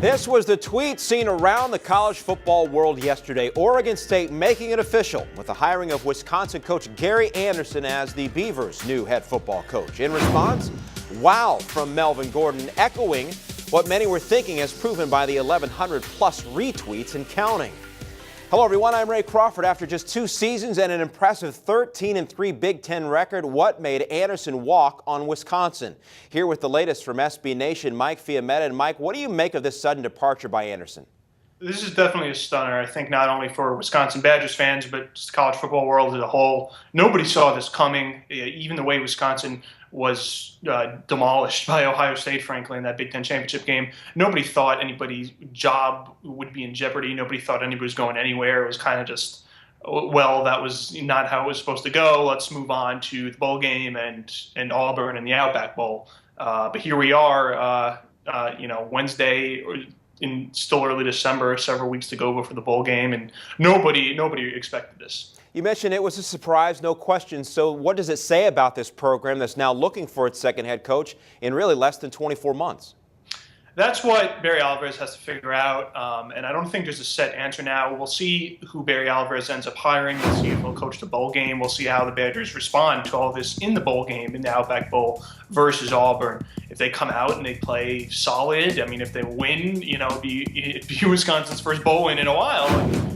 This was the tweet seen around the college football world yesterday. Oregon State making it official with the hiring of Wisconsin coach Gary Andersen as the Beavers' new head football coach. In response, wow from Melvin Gordon, echoing what many were thinking as proven by the 1,100 plus retweets and counting. Hello everyone, I'm Ray Crawford. After just 2 seasons and an impressive 13-3 Big Ten record, what made Andersen walk on Wisconsin? Here with the latest from SB Nation, Mike Fiammetta. And Mike, what do you make of this sudden departure by Andersen? This is definitely a stunner, I think, not only for Wisconsin Badgers fans, but just the college football world as a whole. Nobody saw this coming, even the way Wisconsin was demolished by Ohio State, frankly, in that Big Ten championship game. Nobody thought anybody's job would be in jeopardy. Nobody thought anybody was going anywhere. It was kind of just, well, that was not how it was supposed to go. Let's move on to the bowl game and Auburn and the Outback Bowl. But here we are, Wednesday, in still early December, several weeks to go before the bowl game, and nobody expected this. You mentioned it was a surprise, no question. So what does it say about this program that's now looking for its second head coach in really less than 24 months? That's what Barry Alvarez has to figure out, and I don't think there's a set answer now. We'll see who Barry Alvarez ends up hiring. We'll see if he'll coach the bowl game. We'll see how the Badgers respond to all this in the bowl game, in the Outback Bowl versus Auburn. If they come out and they play solid, I mean, if they win, it'd be Wisconsin's first bowl win in a while.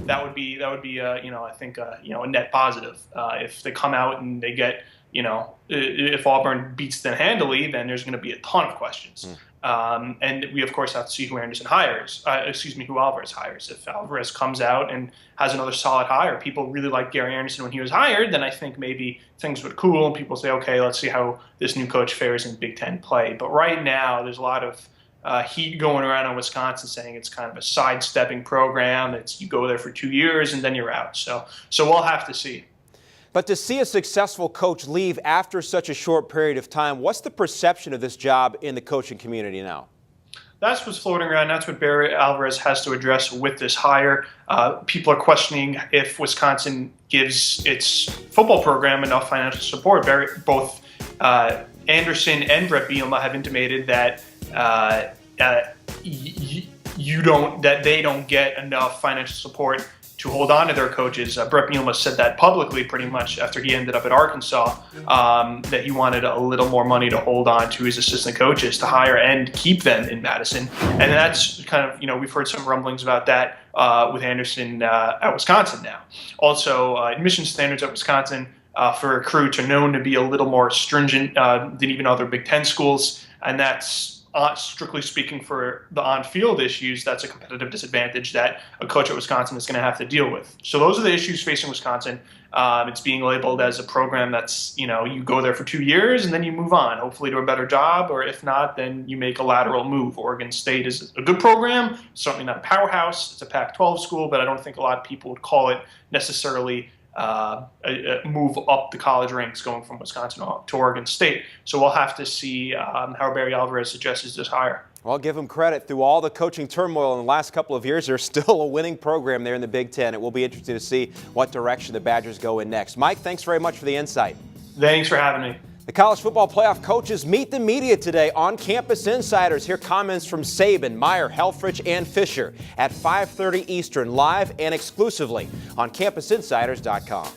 That would be I think a net positive. If they come out and they get, if Auburn beats them handily, then there's going to be a ton of questions. And we, of course, have to see who Andersen hires, who Alvarez hires. If Alvarez comes out and has another solid hire, people really like Gary Andersen when he was hired, then I think maybe things would cool and people say, okay, let's see how this new coach fares in Big Ten play. But right now, there's a lot of heat going around on Wisconsin saying it's kind of a sidestepping program. It's you go there for 2 years and then you're out. So we'll have to see. But to see a successful coach leave after such a short period of time, what's the perception of this job in the coaching community now? That's what's floating around. That's what Barry Alvarez has to address with this hire. People are questioning if Wisconsin gives its football program enough financial support. Both Andersen and Brett Bielema have intimated that they don't get enough financial support to hold on to their coaches. Brett Bielema said that publicly pretty much after he ended up at Arkansas, that he wanted a little more money to hold on to his assistant coaches to hire and keep them in Madison. And that's kind of, we've heard some rumblings about that with Andersen at Wisconsin now. Also, admission standards at Wisconsin for recruits are known to be a little more stringent than even other Big Ten schools, and that's strictly speaking for the on-field issues, that's a competitive disadvantage that a coach at Wisconsin is going to have to deal with. So those are the issues facing Wisconsin. It's being labeled as a program that's, you go there for 2 years and then you move on, hopefully to a better job, or if not, then you make a lateral move. Oregon State is a good program, certainly not a powerhouse. It's a Pac-12 school, but I don't think a lot of people would call it necessarily a move up the college ranks going from Wisconsin to Oregon State. So we'll have to see how Barry Alvarez addresses this hire. Well, give him credit. Through all the coaching turmoil in the last couple of years, there's still a winning program there in the Big Ten. It will be interesting to see what direction the Badgers go in next. Mike, thanks very much for the insight. Thanks for having me. The college football playoff coaches meet the media today on Campus Insiders. Hear comments from Saban, Meyer, Helfrich, and Fisher at 5:30 Eastern, live and exclusively on CampusInsiders.com.